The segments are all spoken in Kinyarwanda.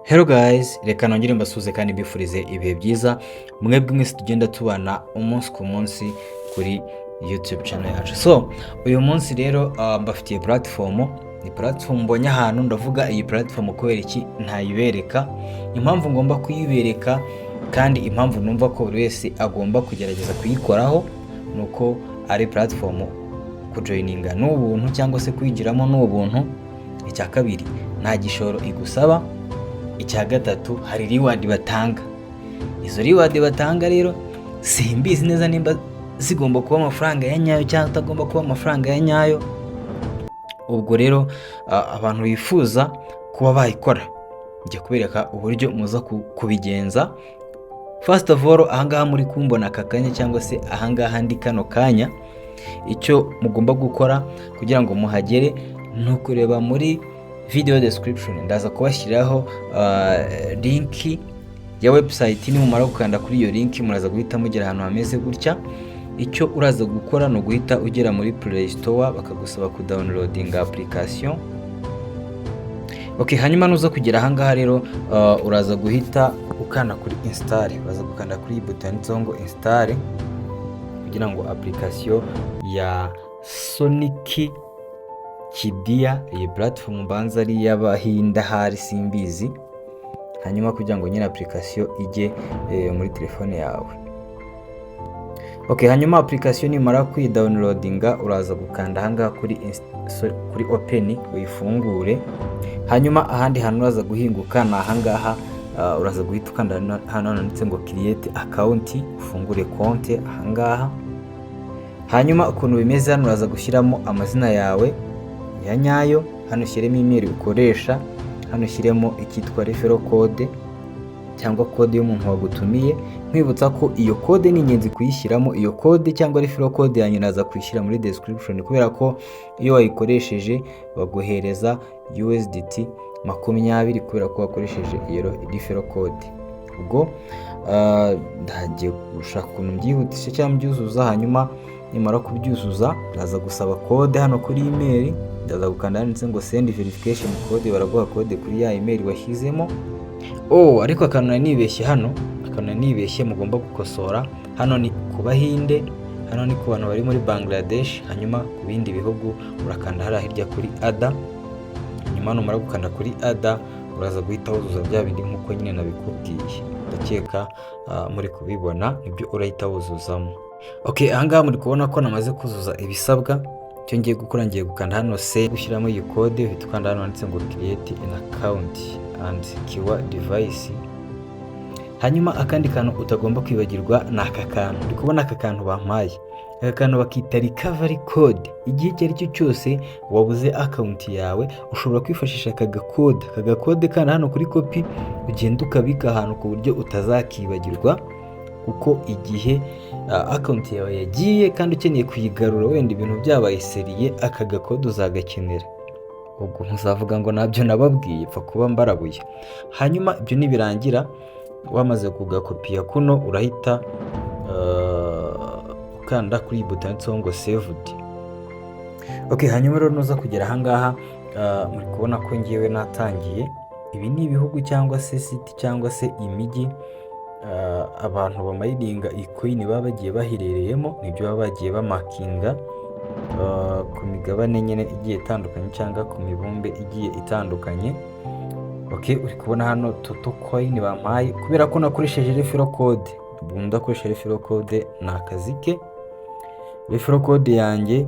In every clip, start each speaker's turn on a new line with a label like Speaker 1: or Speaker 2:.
Speaker 1: Hello guys, reka nongere mbasuze kandi mbifurize ibihe byiza mwebwe mwese tugenda tubana umunsi ku munsi kuri YouTube channel yacu. So uyu munsi rero mbafitiye ni platform mbonye ahantu ndavuga iyi platform kubera iki ntayibereka, impamvu ngomba kuyibereka kandi impamvu numva ko buri wese agomba kugerageza kuyikoraho nuko ari platform kujoininga n'ubuntu cyangwa se kuyigiramo n'ubuntu. Icya kabiri nta gishoro igusaba. Icya gatatu hari reward batanga. Izo reward batanga rero simbizi neza nimba zigomba kuba amafaranga ya nyayo cyangwa atagomba kuba amafaranga ya nyayo. Ubwo rero abantu bifuza kuba bayikora njye kubereka uburyo muza kubigenza. First of all, ahangaha muri kumbona akakanya cyangwa se ahangaha ndi kano kanya, icyo mugomba gukora kugira ngo muhagere no kureba muri video description ndaza kubashyiraho link ya website. Ni mumara gukanda kuri iyo link muraza guhita mugera ahantu hameze gutya. Icyo uraza gukora no guhita ugera muri Play Store bakagusaba ku downloading application. Okay, hanyuma nuza kugera ahangaha rero uraza guhita ukanda kuri install. Uraza gukanda kuri button zongo install kugira ngo application ya Sonic Kidia, iyi platform banza ari y'abahinda hari simbizi, hanyuma kugira ngo nyine application ijye muri telefone yawe. Okay, hanyuma application nimara kuyidownloadinga uraza gukanda ahangaha kuri open uyifungure. Hanyuma ahandi hantu uraza guhinguka na ahangaha uraza guhita ukanda hano handitse ngo create account, ufungure konte ahangaha. Hanyuma ukuntu bimeze hano uraza gushyiramo amazina yawe ya nyayo, hano ushyiremo email ukoresha, hano ushyiremo icyitwa referral code cyangwa code y'umuntu wagutumiye. Nkwibutsa ko iyo code ni ingenzi kuyishyiramo. Iyo code cyangwa referral code yanyu naza kuyishyira muri description kubera ko iyo wayikoresheje baguhereza USDT 20 kubera ko wakoresheje iyo referral code. Ubwo ndagiye gushaka ukuntu mbyihutisha cyangwa mbyuzuza. Hanyuma nimara kubyuzuza ndaza gusaba code hano kuri email, ndaza gukanda handitse ngo send verification code, baraguha code kuri ya email washyizemo. Ariko akantu nanibeshye hano, mugomba gukosora. Hano ni ku Bahinde, hano ni ku bantu bari muri Bangladesh, hanyuma ku bindi bihugu urakanda hariya hirya kuri ada. Hanyuma numara gukanda kuri ada uraza guhita wuzuza bya bindi nkuko nyine nabikubwiye. Ndakeka muri kubibona ibyo urahita wuzuzamo. Okay, ahangaha muri kubona ko namaze kuzuza ibisabwa. Cyo ngiye gukora, ngiye gukanda hano se gushyiramo iyi code, uhita ukanda hano handitse ngo create an account and secure device. Hanyuma akandi kantu utagomba kwibagirwa ni aka kantu. Ndi kubona aka kantu bampaye. Aka kantu bakita recovery code. Igihe icyo ari cyo cyose wabuze account yawe ushobora kwifashisha aka gakode kana hano kuri copy, ugenda ukabika ahantu ku buryo utazakibagirwa, kuko igihe account yawe yagiye kandi ukeneye kuyigarura wenda ibintu byabaye seriye, aka gakode uzagakenera. Ubwo muzavuga ngo nabyo nababwiye pfa kuba mbarabuye. Hanyuma ibyo nibirangira wamaze kugakopiya kuno urahita ukanda kuri button zongo saved. Okay, hanyuma rero nuza kugera ahangaha muri kubona ko ngiyewe natangiye. Ibi ni ibihugu cyangwa se city cyangwa se imijyi abantu bamayiringa coin baba bagiye baherereyemo, nibyo baba bagiye bamakinga ku migabane nyine igiye itandukanye cyangwa ku mibumbe igiye itandukanye. Okay, uri kubona hano Toto coin bampaye kubera ko nakoresheje referral code. Bunda koresha referral code na akazi ke. Referral code yanjye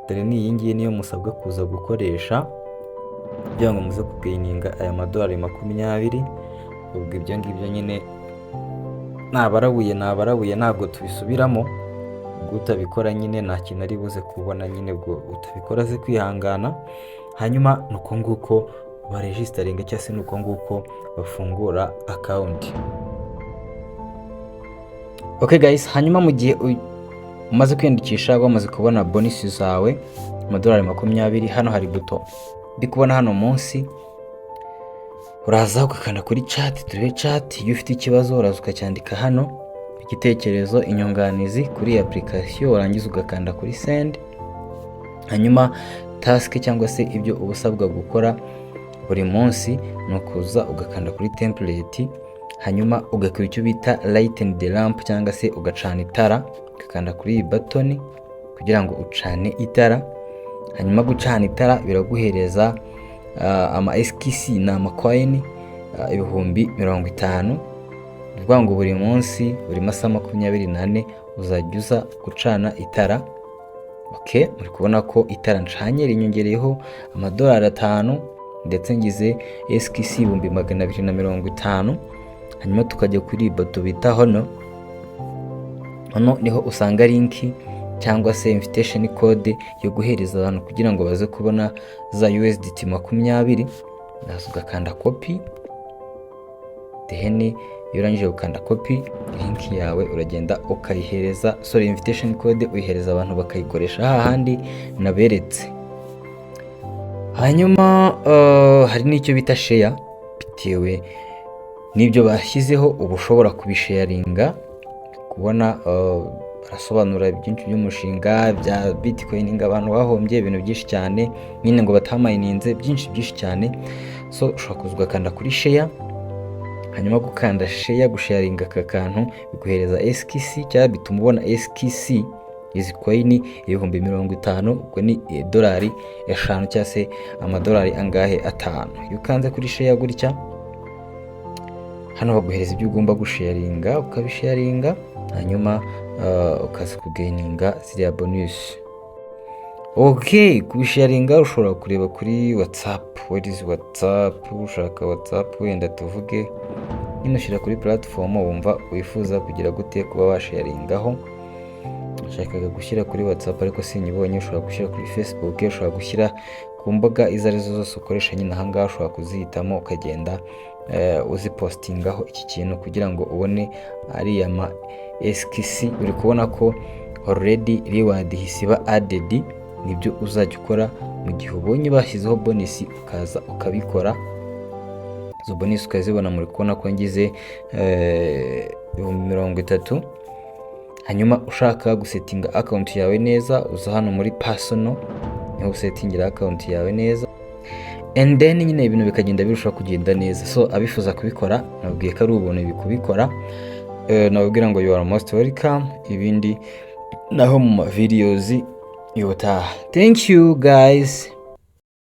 Speaker 1: dore ni iyi ngiyi niyo musabwa kuza gukoresha kugira ngo muze kugaininga aya madolari 20. Ubwo ibyo ngibyo nyine nabarabuye ntabwo tubisubiramo. Utabikora nyine nta kintu ari buze kubona nyine, bwo utabikora ze kwihangana. Hanyuma nuko nguko baregisteringa cyangwa se nuko nguko bafungura account. Okay guys, hanyuma mu gihe umaze kwiyandikisha wamaze kubona bonus zawe amadolari 20, hano hari buto ndi kubona hano munsi. Uraza ukakanda kuri chat, turebe chat. Iyo ufite ikibazo uraza ukacyandika hano, igitekerezo, inyunganizi kuri application, urangiza ugakanda kuri send. Hanyuma task cyangwa se ibyo ubusabwa gukora buri munsi ni ukuza ugakanda kuri template, hanyuma ugakora icyo bita lighten the lamp cyangwa se ugacana itara, ugakanda kuri iyi button kugira ngo ucane itara. Hanyuma gucana itara biraguhereza ama SKC ni amacoin 50,000. Bivuga ngo buri munsi, buri masaha 24 uzajya uza gucana itara. Okay, muri kubona ko itara ncanye rinyongereyeho $5 ndetse ngize SKC 250. Hanyuma tukajya kuri bato bita hano niho usanga linki cyangwa se invitation code yo guhereza abantu kugira ngo baze kubona za USDT 20. Nazo ugakanda copy, then iyo urangije gukanda copy, link yawe uragenda ukayihereza, invitation code uyihereza abantu bakayikoresha hahandi naberetse. Hanyuma hari n'icyo bita share, bitewe n'ibyo bashyizeho uba ushobora kubisharinga. Kubona barasobanura byinshi by'umushinga bya Bitcoin, abantu bahombye ibintu byinshi cyane, nyine ngo batamayininze byinshi cyane. So ushobora kuza ugakanda kuri share, hanyuma gukanda share, gusharinga aka kantu biguhereza SKC, cyangwa bituma ubona SKC izi coin 50,000, ubwo ni $5 cyangwa se amadolari angahe 5. Iyo ukanze kuri share gutya, hano baguhereza ibyo ugomba gusharinga, ukabisharinga, hanyuma ukaza kugaininga ziriya bonus. Okay, kubisharinga ushobora kureba kuri WhatsApp. What is WhatsApp? Ushaka WhatsApp wenda tuvuge nyine ushyira kuri platform wumva wifuza kugira gute kuba washaringaho. Ushakaga gushyira kuri WhatsApp ariko sinyibonye, ushobora gushyira kuri Facebook, ushobora gushyira ku mbuga izo arizo zose ukoresha. Nyine aha ngaha ushobora kuzihitamo ukagenda uzipostingaho iki kintu kugira ngo ubone ariya ma SKC. Uri kubona ko already reward hisiba added, nibyo uzajya ukora mu gihe ubonye bashyizeho bonus, ukaza ukabikora. Izo bonus ukazibona, muri kubona ko ngize 30,000. Hanyuma ushaka gusettinga account yawe neza, uza hano muri personal, niho usettingira account yawe neza, and then nyine ibintu bikagenda birushaho kugenda neza. So abifuza kubikora, nabwiye ko ari ubuntu bikubikora. Nababwira ngo you are most welcome. Ibindi naho mu videos yotaha. Thank you guys.